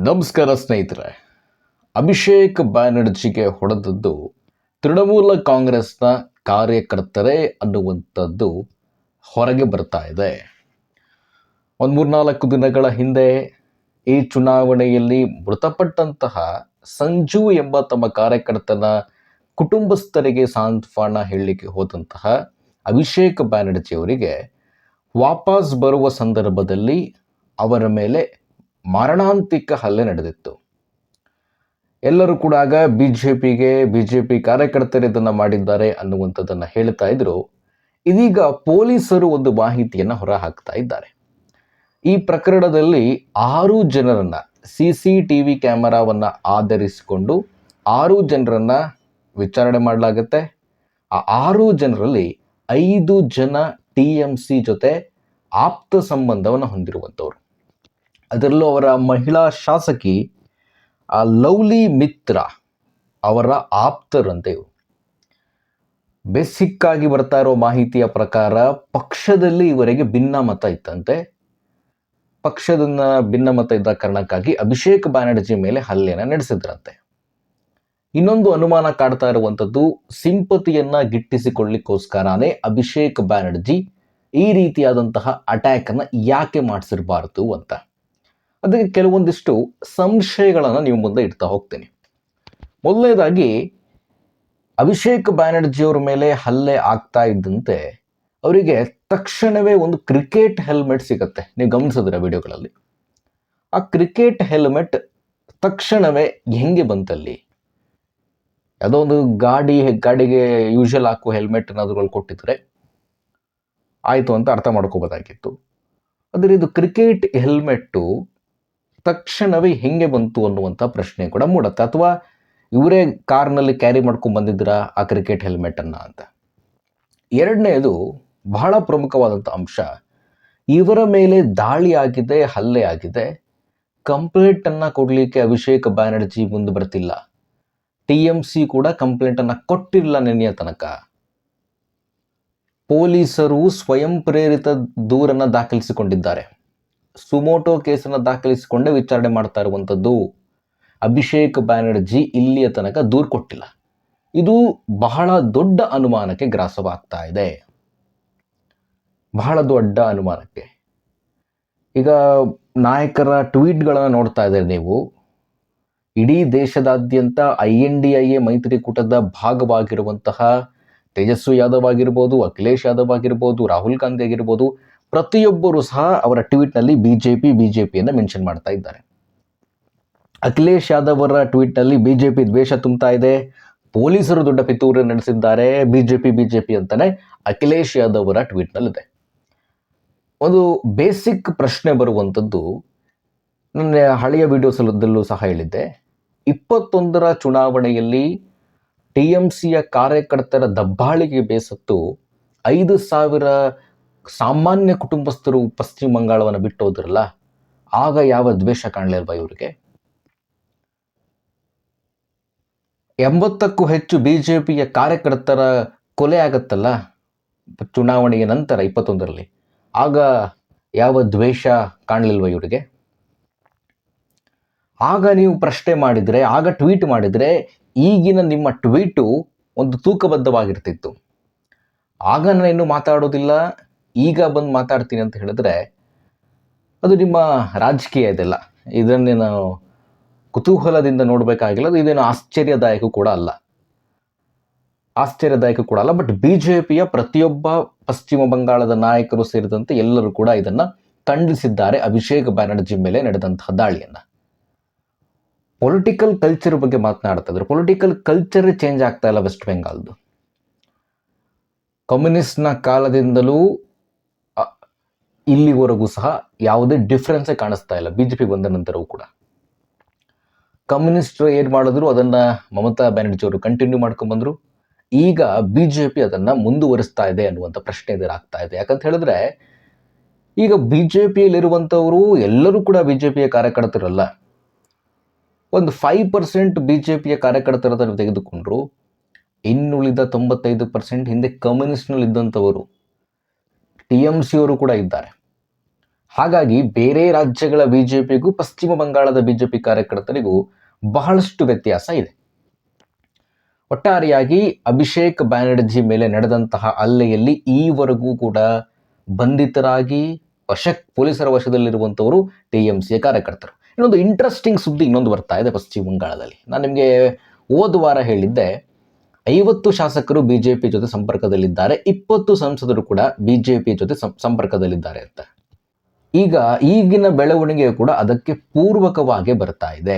ನಮಸ್ಕಾರ ಸ್ನೇಹಿತರೆ. ಅಭಿಷೇಕ್ ಬ್ಯಾನರ್ಜಿಗೆ ಹೊಡೆದದ್ದು ತೃಣಮೂಲ ಕಾಂಗ್ರೆಸ್ನ ಕಾರ್ಯಕರ್ತರೇ ಅನ್ನುವಂಥದ್ದು ಹೊರಗೆ ಬರ್ತಾ ಇದೆ. ಒಂದು 3-4 ದಿನಗಳ ಹಿಂದೆ ಈ ಚುನಾವಣೆಯಲ್ಲಿ ಮೃತಪಟ್ಟಂತಹ ಸಂಜು ಎಂಬ ತಮ್ಮ ಕಾರ್ಯಕರ್ತನ ಕುಟುಂಬಸ್ಥರಿಗೆ ಸಾಂತ್ವನ ಹೇಳಲಿಕ್ಕೆ ಹೋದಂತಹ ಅಭಿಷೇಕ್ ಬ್ಯಾನರ್ಜಿ ಅವರಿಗೆ ವಾಪಸ್ ಬರುವ ಸಂದರ್ಭದಲ್ಲಿ ಅವರ ಮೇಲೆ ಮಾರಣಾಂತಿಕ ಹಲ್ಲೆ ನಡೆದಿತ್ತು. ಎಲ್ಲರೂ ಕೂಡ ಆಗ ಬಿಜೆಪಿ ಕಾರ್ಯಕರ್ತರು ಇದನ್ನು ಮಾಡಿದ್ದಾರೆ ಅನ್ನುವಂಥದ್ದನ್ನು ಹೇಳ್ತಾ ಇದ್ರು. ಇದೀಗ ಪೊಲೀಸರು ಒಂದು ಮಾಹಿತಿಯನ್ನು ಹೊರ ಹಾಕ್ತಾ ಇದ್ದಾರೆ. ಈ ಪ್ರಕರಣದಲ್ಲಿ 6 ಜನರನ್ನ CCTV ಕ್ಯಾಮೆರಾವನ್ನು ಆಧರಿಸಿಕೊಂಡು 6 ಜನರನ್ನ ವಿಚಾರಣೆ ಮಾಡಲಾಗುತ್ತೆ. ಆ 6 ಜನರಲ್ಲಿ 5 ಜನ TMC ಜೊತೆ ಆಪ್ತ ಸಂಬಂಧವನ್ನು ಹೊಂದಿರುವಂಥವ್ರು. ಅದರಲ್ಲೂ ಅವರ ಮಹಿಳಾ ಶಾಸಕಿ ಲವ್ಲಿ ಮಿತ್ರ ಅವರ ಆಪ್ತರಂತೆ ಇವರು. ಬೇಸಿಕ್ ಆಗಿ ಬರ್ತಾ ಇರೋ ಮಾಹಿತಿಯ ಪ್ರಕಾರ ಪಕ್ಷದಲ್ಲಿ ಇವರಿಗೆ ಭಿನ್ನಮತ ಇತ್ತಂತೆ. ಭಿನ್ನಮತ ಇದ್ದ ಕಾರಣಕ್ಕಾಗಿ ಅಭಿಷೇಕ್ ಬ್ಯಾನರ್ಜಿ ಮೇಲೆ ಹಲ್ಲೆಯನ್ನು ನಡೆಸಿದ್ರಂತೆ. ಇನ್ನೊಂದು ಅನುಮಾನ ಕಾಡ್ತಾ ಇರುವಂಥದ್ದು, ಸಿಂಪತಿಯನ್ನ ಗಿಟ್ಟಿಸಿಕೊಳ್ಳಿಕ್ಕೋಸ್ಕರನೇ ಅಭಿಷೇಕ್ ಬ್ಯಾನರ್ಜಿ ಈ ರೀತಿಯಾದಂತಹ ಅಟ್ಯಾಕ್ ಅನ್ನ ಯಾಕೆ ಮಾಡಿಸಿರಬಾರ್ದು ಅಂತ. ಅದಕ್ಕೆ ಕೆಲವೊಂದಿಷ್ಟು ಸಂಶಯಗಳನ್ನು ನೀವು ಮುಂದೆ ಇಡ್ತಾ ಹೋಗ್ತೀನಿ. ಮೊದಲನೇದಾಗಿ, ಅಭಿಷೇಕ್ ಬ್ಯಾನರ್ಜಿ ಅವರ ಮೇಲೆ ಹಲ್ಲೆ ಆಗ್ತಾ ಇದ್ದಂತೆ ಅವರಿಗೆ ತಕ್ಷಣವೇ ಒಂದು ಕ್ರಿಕೆಟ್ ಹೆಲ್ಮೆಟ್ ಸಿಗತ್ತೆ. ನೀವು ಗಮನಿಸಿದ್ರೆ ವಿಡಿಯೋಗಳಲ್ಲಿ ಆ ಕ್ರಿಕೆಟ್ ಹೆಲ್ಮೆಟ್ ತಕ್ಷಣವೇ ಹೆಂಗೆ ಬಂತಲ್ಲಿ? ಯಾವುದೋ ಒಂದು ಗಾಡಿಗೆ ಯೂಶಲ್ ಹಾಕುವ ಹೆಲ್ಮೆಟ್ ಏನಾದ್ರು ಕೊಟ್ಟಿದ್ರೆ ಆಯಿತು ಅಂತ ಅರ್ಥ ಮಾಡ್ಕೋಬೋದಾಗಿತ್ತು. ಆದರೆ ಇದು ಕ್ರಿಕೆಟ್ ಹೆಲ್ಮೆಟ್ಟು ತಕ್ಷಣವೇ ಹೆಂಗೆ ಬಂತು ಅನ್ನುವಂಥ ಪ್ರಶ್ನೆ ಕೂಡ ಮೂಡುತ್ತೆ. ಅಥವಾ ಇವರೇ ಕಾರ್ನಲ್ಲಿ ಕ್ಯಾರಿ ಮಾಡ್ಕೊಂಡು ಬಂದಿದ್ದೀರಾ ಆ ಕ್ರಿಕೆಟ್ ಹೆಲ್ಮೆಟನ್ನು ಅಂತ. ಎರಡನೇದು ಬಹಳ ಪ್ರಮುಖವಾದಂಥ ಅಂಶ, ಇವರ ಮೇಲೆ ದಾಳಿ ಆಗಿದೆ, ಹಲ್ಲೆ ಆಗಿದೆ, ಕಂಪ್ಲೇಂಟನ್ನು ಕೊಡಲಿಕ್ಕೆ ಅಭಿಷೇಕ್ ಬ್ಯಾನರ್ಜಿ ಮುಂದೆ ಬರ್ತಿಲ್ಲ. TMC ಕೂಡ ಕಂಪ್ಲೇಂಟನ್ನು ಕೊಟ್ಟಿಲ್ಲ ನಿನ್ನೆಯ ತನಕ. ಪೊಲೀಸರು ಸ್ವಯಂ ಪ್ರೇರಿತ ದೂರನ್ನು ದಾಖಲಿಸಿಕೊಂಡಿದ್ದಾರೆ. ಸುಮೋಟೋ ಕೇಸನ್ನು ದಾಖಲಿಸಿಕೊಂಡೇ ವಿಚಾರಣೆ ಮಾಡ್ತಾ ಇರುವಂಥದ್ದು. ಅಭಿಷೇಕ್ ಬ್ಯಾನರ್ಜಿ ಇಲ್ಲಿಯ ತನಕ ದೂರು ಕೊಟ್ಟಿಲ್ಲ. ಇದು ಬಹಳ ದೊಡ್ಡ ಅನುಮಾನಕ್ಕೆ ಗ್ರಾಸವಾಗ್ತಾ ಇದೆ. ಬಹಳ ದೊಡ್ಡ ಅನುಮಾನಕ್ಕೆ. ಈಗ ನಾಯಕರ ಟ್ವೀಟ್ಗಳನ್ನು ನೋಡ್ತಾ ಇದ್ದಾರೆ ನೀವು. ಇಡೀ ದೇಶದಾದ್ಯಂತ INDIA ಮೈತ್ರಿಕೂಟದ ಭಾಗವಾಗಿರುವಂತಹ ತೇಜಸ್ವಿ ಯಾದವ್ ಆಗಿರ್ಬೋದು, ಅಖಿಲೇಶ್ ಯಾದವ್ ಆಗಿರ್ಬೋದು, ರಾಹುಲ್ ಗಾಂಧಿ ಆಗಿರ್ಬೋದು, ಪ್ರತಿಯೊಬ್ಬರು ಸಹ ಅವರ ಟ್ವೀಟ್ನಲ್ಲಿ ಬಿಜೆಪಿಯನ್ನು ಮೆನ್ಷನ್ ಮಾಡ್ತಾ ಇದ್ದಾರೆ. ಅಖಿಲೇಶ್ ಯಾದವ್ ಅವರ ಟ್ವೀಟ್ನಲ್ಲಿ ಬಿಜೆಪಿ ದ್ವೇಷ ತುಂಬ್ತಾ ಇದೆ, ಪೊಲೀಸರು ದೊಡ್ಡ ಪಿತೂರು ನಡೆಸಿದ್ದಾರೆ, ಬಿಜೆಪಿ ಅಂತಾನೆ ಅಖಿಲೇಶ್ ಯಾದವ್ ಅವರ ಟ್ವೀಟ್ನಲ್ಲಿದೆ. ಒಂದು ಬೇಸಿಕ್ ಪ್ರಶ್ನೆ ಬರುವಂಥದ್ದು, ನನ್ನ ಹಳೆಯ ವಿಡಿಯೋಸಲ್ಲೂ ಸಹ ಹೇಳಿದ್ದೆ, 21ರ ಚುನಾವಣೆಯಲ್ಲಿ TMCಯ ಕಾರ್ಯಕರ್ತರ ದಬ್ಬಾಳಿಗೆ ಬೇಸತ್ತು 5,000 ಸಾಮಾನ್ಯ ಕುಟುಂಬಸ್ಥರು ಪಶ್ಚಿಮ ಬಂಗಾಳವನ್ನು ಬಿಟ್ಟು ಹೋದ್ರಲ್ಲ, ಆಗ ಯಾವ ದ್ವೇಷ ಕಾಣಲಿಲ್ವಾ ಇವರಿಗೆ? 80ಕ್ಕೂ ಹೆಚ್ಚು ಬಿಜೆಪಿಯ ಕಾರ್ಯಕರ್ತರ ಕೊಲೆ ಆಗತ್ತಲ್ಲ ಚುನಾವಣೆಯ ನಂತರ 21ರಲ್ಲಿ, ಆಗ ಯಾವ ದ್ವೇಷ ಕಾಣಲಿಲ್ವ ಇವರಿಗೆ? ಆಗ ನೀವು ಪ್ರಶ್ನೆ ಮಾಡಿದರೆ, ಆಗ ಟ್ವೀಟ್ ಮಾಡಿದರೆ, ಈಗಿನ ನಿಮ್ಮ ಟ್ವೀಟು ಒಂದು ತೂಕಬದ್ಧವಾಗಿರ್ತಿತ್ತು. ಆಗ ನಾನು ಇನ್ನೂ ಮಾತಾಡೋದಿಲ್ಲ, ಈಗ ಬಂದು ಮಾತಾಡ್ತೀನಿ ಅಂತ ಹೇಳಿದ್ರೆ ಅದು ನಿಮ್ಮ ರಾಜಕೀಯ ಇದೆಲ್ಲ. ಇದನ್ನೇನು ಕುತೂಹಲದಿಂದ ನೋಡಬೇಕಾಗಿಲ್ಲ, ಇದೇನು ಆಶ್ಚರ್ಯದಾಯಕ ಕೂಡ ಅಲ್ಲ. ಬಟ್ ಬಿಜೆಪಿಯ ಪ್ರತಿಯೊಬ್ಬ ಪಶ್ಚಿಮ ಬಂಗಾಳದ ನಾಯಕರು ಸೇರಿದಂತೆ ಎಲ್ಲರೂ ಕೂಡ ಇದನ್ನು ಖಂಡಿಸಿದ್ದಾರೆ, ಅಭಿಷೇಕ್ ಬ್ಯಾನರ್ಜಿ ಮೇಲೆ ನಡೆದಂತಹ ದಾಳಿಯನ್ನು. ಪೊಲಿಟಿಕಲ್ ಕಲ್ಚರ್ ಬಗ್ಗೆ ಮಾತನಾಡ್ತಾ ಇದ್ರು. ಪೊಲಿಟಿಕಲ್ ಕಲ್ಚರ್ ಚೇಂಜ್ ಆಗ್ತಾ ಇಲ್ಲ ವೆಸ್ಟ್ ಬೆಂಗಾಲ್ದು. ಕಮ್ಯುನಿಸ್ಟ್ನ ಕಾಲದಿಂದಲೂ ಇಲ್ಲಿವರೆಗೂ ಸಹ ಯಾವುದೇ ಡಿಫ್ರೆನ್ಸೇ ಕಾಣಿಸ್ತಾ ಇಲ್ಲ. ಬಿಜೆಪಿ ಬಂದ ನಂತರವೂ ಕೂಡ ಕಮ್ಯುನಿಸ್ಟರು ಏನು ಮಾಡಿದ್ರು ಅದನ್ನು ಮಮತಾ ಬ್ಯಾನರ್ಜಿ ಅವರು ಕಂಟಿನ್ಯೂ ಮಾಡ್ಕೊಂಡ್ಬಂದರು. ಈಗ ಬಿಜೆಪಿ ಅದನ್ನು ಮುಂದುವರಿಸ್ತಾ ಇದೆ ಅನ್ನುವಂಥ ಪ್ರಶ್ನೆ ಎದುರಾಗ್ತಾ ಇದೆ. ಯಾಕಂತ ಹೇಳಿದ್ರೆ ಈಗ ಬಿಜೆಪಿಯಲ್ಲಿರುವಂಥವರು ಎಲ್ಲರೂ ಕೂಡ ಬಿಜೆಪಿಯ ಕಾರ್ಯಕರ್ತರಲ್ಲ. ಒಂದು 5% ಬಿಜೆಪಿಯ ಕಾರ್ಯಕರ್ತರನ್ನು ತೆಗೆದುಕೊಂಡ್ರು, ಇನ್ನುಳಿದ 95% ಹಿಂದೆ ಕಮ್ಯುನಿಸ್ಟ್ನಲ್ಲಿ ಇದ್ದಂಥವರು, TMC ಅವರು ಕೂಡ ಇದ್ದಾರೆ. ಹಾಗಾಗಿ ಬೇರೆ ರಾಜ್ಯಗಳ ಬಿಜೆಪಿಗೂ ಪಶ್ಚಿಮ ಬಂಗಾಳದ ಬಿಜೆಪಿ ಕಾರ್ಯಕರ್ತರಿಗೂ ಬಹಳಷ್ಟು ವ್ಯತ್ಯಾಸ ಇದೆ. ಒಟ್ಟಾರೆಯಾಗಿ ಅಭಿಷೇಕ್ ಬ್ಯಾನರ್ಜಿ ಮೇಲೆ ನಡೆದಂತಹ ಹಲ್ಲೆಯಲ್ಲಿ ಈವರೆಗೂ ಕೂಡ ಬಂಧಿತರಾಗಿ ಪೊಲೀಸರ ವಶದಲ್ಲಿರುವಂಥವರು ಟಿಎಂಸಿಯ ಕಾರ್ಯಕರ್ತರು. ಇನ್ನೊಂದು ಇಂಟ್ರೆಸ್ಟಿಂಗ್ ಸುದ್ದಿ ಇನ್ನೊಂದು ಬರ್ತಾ ಇದೆ ಪಶ್ಚಿಮ ಬಂಗಾಳದಲ್ಲಿ. ನಾನು ನಿಮಗೆ ಹೋದ ವಾರ ಹೇಳಿದ್ದೆ 50 ಶಾಸಕರು ಬಿಜೆಪಿ ಜೊತೆ ಸಂಪರ್ಕದಲ್ಲಿದ್ದಾರೆ, 20 ಸಂಸದರು ಕೂಡ ಬಿಜೆಪಿ ಜೊತೆ ಸಂಪರ್ಕದಲ್ಲಿದ್ದಾರೆ ಅಂತ. ಈಗಿನ ಬೆಳವಣಿಗೆ ಕೂಡ ಅದಕ್ಕೆ ಪೂರ್ವಕವಾಗಿ ಬರ್ತಾ ಇದೆ.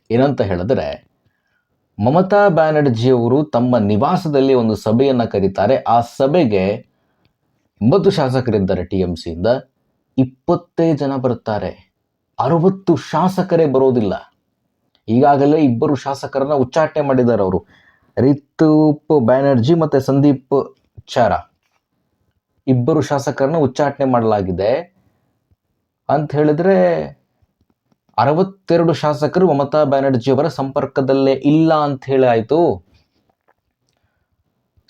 ಏನಂತ ಹೇಳಿದ್ರೆ, ಮಮತಾ ಬ್ಯಾನರ್ಜಿಯವರು ತಮ್ಮ ನಿವಾಸದಲ್ಲಿ ಒಂದು ಸಭೆಯನ್ನು ಕರೀತಾರೆ. ಆ ಸಭೆಗೆ 80 ಶಾಸಕರಿದ್ದಾರೆ ಟಿಎಂಸಿಯಿಂದ, 20 ಜನ ಬರ್ತಾರೆ, 60 ಶಾಸಕರೇ ಬರೋದಿಲ್ಲ. ಈಗಾಗಲೇ 2 ಶಾಸಕರನ್ನ ಉಚ್ಚಾಟನೆ ಮಾಡಿದ್ದಾರೆ ಅವರು, ರಿತುಪ್ ಬ್ಯಾನರ್ಜಿ ಮತ್ತು ಸಂದೀಪ್ ಚಾರಾ. 2 ಶಾಸಕರನ್ನ ಉಚ್ಚಾಟನೆ ಮಾಡಲಾಗಿದೆ. ಅಂತ ಹೇಳಿದ್ರೆ 62 ಶಾಸಕರು ಮಮತಾ ಬ್ಯಾನರ್ಜಿಯವರ ಸಂಪರ್ಕದಲ್ಲೇ ಇಲ್ಲ ಅಂತ ಹೇಳಿ ಆಯಿತು.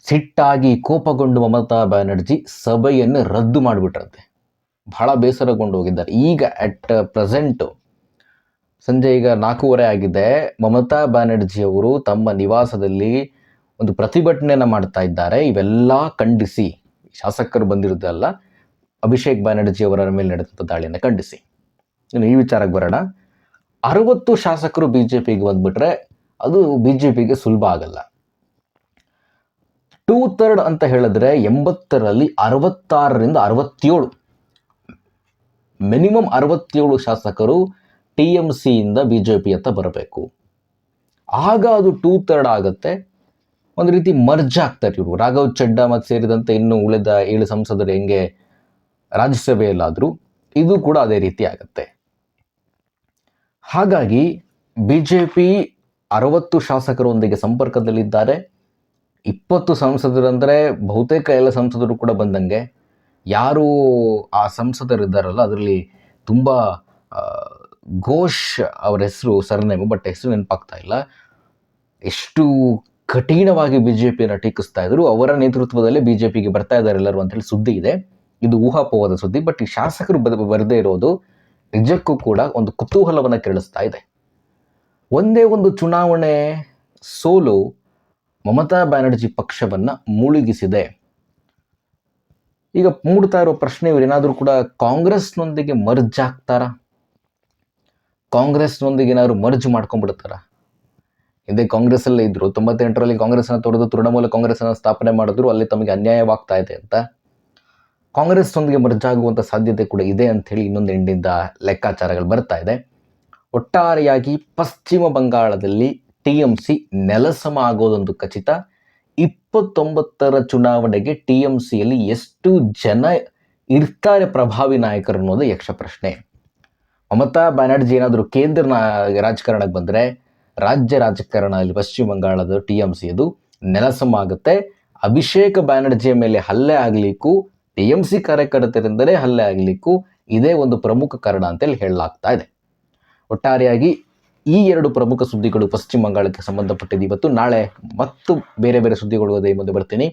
ಸಿಟ್ಟಾಗಿ ಕೋಪಗೊಂಡು ಮಮತಾ ಬ್ಯಾನರ್ಜಿ ಸಭೆಯನ್ನು ರದ್ದು ಮಾಡಿಬಿಟ್ರಂತೆ. ಬಹಳ ಬೇಸರಗೊಂಡು ಹೋಗಿದ್ದಾರೆ. ಈಗ ಅಟ್ ಪ್ರೆಸೆಂಟ್ ಸಂಜೆ ಈಗ 4:30 ಆಗಿದೆ. ಮಮತಾ ಬ್ಯಾನರ್ಜಿಯವರು ತಮ್ಮ ನಿವಾಸದಲ್ಲಿ ಒಂದು ಪ್ರತಿಭಟನೆಯನ್ನು ಮಾಡ್ತಾ ಇದ್ದಾರೆ. ಇವೆಲ್ಲ ಖಂಡಿಸಿ, ಶಾಸಕರು ಬಂದಿರೋದಲ್ಲ, ಅಭಿಷೇಕ್ ಬ್ಯಾನರ್ಜಿ ಅವರ ಮೇಲೆ ನಡೆದಂಥ ದಾಳಿಯನ್ನು ಖಂಡಿಸಿ. ಇನ್ನು ಈ ವಿಚಾರಕ್ಕೆ ಬರೋಣ. 60 ಶಾಸಕರು ಬಿಜೆಪಿಗೆ ಬಂದ್ಬಿಟ್ರೆ ಅದು ಬಿಜೆಪಿಗೆ ಸುಲಭ ಆಗಲ್ಲ. 2/3 ಅಂತ ಹೇಳಿದ್ರೆ 80ರಲ್ಲಿ 66ರಿಂದ 67, ಮಿನಿಮಮ್ 67 ಶಾಸಕರು ಟಿಎಂಸಿಯಿಂದ ಬಿಜೆಪಿ ಅಂತ ಬರಬೇಕು. ಆಗ ಅದು 2/3 ಆಗುತ್ತೆ. ಒಂದು ರೀತಿ ಮರ್ಜ್ ಆಗ್ತಾರೆ ಇವರು. ರಾಘವ್ ಚಡ್ಡಾ ಮತ್ತು ಸೇರಿದಂತೆ ಇನ್ನು ಉಳಿದ 7 ಸಂಸದರು ಹೆಂಗೆ ರಾಜ್ಯಸಭೆಯಲ್ಲಾದರೂ ಇದು ಕೂಡ ಅದೇ ರೀತಿ ಆಗುತ್ತೆ. ಹಾಗಾಗಿ ಬಿಜೆಪಿ 60 ಶಾಸಕರೊಂದಿಗೆ ಸಂಪರ್ಕದಲ್ಲಿದ್ದಾರೆ. 20 ಸಂಸದರಂದರೆ ಬಹುತೇಕ ಎಲ್ಲ ಸಂಸದರು ಕೂಡ ಬಂದಂಗೆ. ಯಾರು ಆ ಸಂಸದರಿದ್ದಾರಲ್ಲ ಅದರಲ್ಲಿ ತುಂಬ ಘೋಷ್ ಅವರ ಹೆಸರು, ಸರ್ನೇಮು, ಬಟ್ ಹೆಸರು ನೆನಪಾಗ್ತಾ ಇಲ್ಲ, ಎಷ್ಟು ಕಠಿಣವಾಗಿ ಬಿಜೆಪಿಯನ್ನು ಟೀಕಿಸ್ತಾ ಇದ್ರು. ಅವರ ನೇತೃತ್ವದಲ್ಲೇ ಬಿಜೆಪಿಗೆ ಬರ್ತಾ ಇದ್ದಾರೆ ಎಲ್ಲರೂ ಅಂತೇಳಿ ಸುದ್ದಿ ಇದೆ. ಇದು ಊಹಾಪೋಹದ ಸುದ್ದಿ. ಬಟ್ ಈ ಶಾಸಕರು ಬರದೇ ಇರೋದು ನಿಜಕ್ಕೂ ಕೂಡ ಒಂದು ಕುತೂಹಲವನ್ನು ಕೆರಳಿಸ್ತಾ ಇದೆ. ಒಂದೇ ಒಂದು ಚುನಾವಣೆ ಸೋಲು ಮಮತಾ ಬ್ಯಾನರ್ಜಿ ಪಕ್ಷವನ್ನು ಮುಳುಗಿಸಿದೆ. ಈಗ ಮೂಡ್ತಾ ಇರೋ ಪ್ರಶ್ನೆ, ಇವರೇನಾದರೂ ಕೂಡ ಕಾಂಗ್ರೆಸ್ನೊಂದಿಗೆ ಮರ್ಜ್ ಆಗ್ತಾರಾ? ಕಾಂಗ್ರೆಸ್ನೊಂದಿಗೆ ಏನಾದ್ರು ಮರ್ಜ್ ಮಾಡ್ಕೊಂಡ್ಬಿಡ್ತಾರ? ಹಿಂದೆ ಕಾಂಗ್ರೆಸ್ಸಲ್ಲೇ ಇದ್ರು, 98ರಲ್ಲಿ ಕಾಂಗ್ರೆಸ್ನ ತೊರೆದು ತೃಣಮೂಲ ಕಾಂಗ್ರೆಸ್ನ ಸ್ಥಾಪನೆ ಮಾಡಿದ್ರು, ಅಲ್ಲಿ ತಮಗೆ ಅನ್ಯಾಯವಾಗ್ತಾ ಇದೆ ಅಂತ. ಕಾಂಗ್ರೆಸ್ನೊಂದಿಗೆ ಮರ್ಜ್ ಆಗುವಂಥ ಸಾಧ್ಯತೆ ಕೂಡ ಇದೆ ಅಂಥೇಳಿ ಇನ್ನೊಂದು ಎಂಡಿಂದ ಲೆಕ್ಕಾಚಾರಗಳು ಬರ್ತಾ ಇದೆ. ಒಟ್ಟಾರೆಯಾಗಿ ಪಶ್ಚಿಮ ಬಂಗಾಳದಲ್ಲಿ ಟಿಎಂಸಿ ನೆಲಸಮ ಆಗೋದೊಂದು ಖಚಿತ. 29ರ ಚುನಾವಣೆಗೆ ಟಿಎಂಸಿಯಲ್ಲಿ ಎಷ್ಟು ಜನ ಇರ್ತಾರೆ ಪ್ರಭಾವಿ ನಾಯಕರು ಅನ್ನೋದು ಯಕ್ಷ ಪ್ರಶ್ನೆ. ಮಮತಾ ಬ್ಯಾನರ್ಜಿ ಏನಾದರೂ ಕೇಂದ್ರ ರಾಜಕಾರಣಕ್ಕೆ ಬಂದರೆ ರಾಜ್ಯ ರಾಜಕಾರಣದಲ್ಲಿ ಪಶ್ಚಿಮ ಬಂಗಾಳದ ಟಿಎಂಸಿಯದು ನೆಲಸಮ ಆಗುತ್ತೆ. ಅಭಿಷೇಕ್ ಬ್ಯಾನರ್ಜಿಯ ಮೇಲೆ ಹಲ್ಲೆ ಆಗಲಿಕ್ಕೂ, ಟಿಎಂಸಿ ಕಾರ್ಯಕರ್ತರಿಂದಲೇ ಹಲ್ಲೆ ಆಗಲಿಕ್ಕೂ ಇದೇ ಒಂದು ಪ್ರಮುಖ ಕಾರಣ ಅಂತೇಳಿ ಹೇಳಲಾಗ್ತಾ ಇದೆ. ಒಟ್ಟಾರೆಯಾಗಿ ಈ 2 ಪ್ರಮುಖ ಸುದ್ದಿಗಳು ಪಶ್ಚಿಮ ಬಂಗಾಳಕ್ಕೆ ಸಂಬಂಧಪಟ್ಟಿದ್ದು ಇವತ್ತು. ನಾಳೆ ಮತ್ತು ಬೇರೆ ಬೇರೆ ಸುದ್ದಿಗಳು ಅದೇ ಮುಂದೆ ಬರ್ತೀನಿ.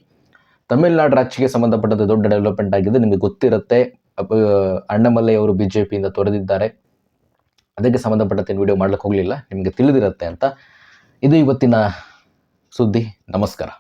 ತಮಿಳುನಾಡು ರಾಜ್ಯಕ್ಕೆ ಸಂಬಂಧಪಟ್ಟಂತೆ ದೊಡ್ಡ ಡೆವಲಪ್ಮೆಂಟ್ ಆಗಿದೆ, ನಿಮಗೆ ಗೊತ್ತಿರುತ್ತೆ. ಅಣ್ಣಾಮಲೈ ಅವರು ಬಿಜೆಪಿಯಿಂದ ತೊರೆದಿದ್ದಾರೆ. ಅದಕ್ಕೆ ಸಂಬಂಧಪಟ್ಟಂತೆ ವಿಡಿಯೋ ಮಾಡ್ಲಿಕ್ಕೆ ಹೋಗಲಿಲ್ಲ, ನಿಮಗೆ ತಿಳಿದಿರುತ್ತೆ ಅಂತ. ಇದು ಇವತ್ತಿನ ಸುದ್ದಿ. ನಮಸ್ಕಾರ.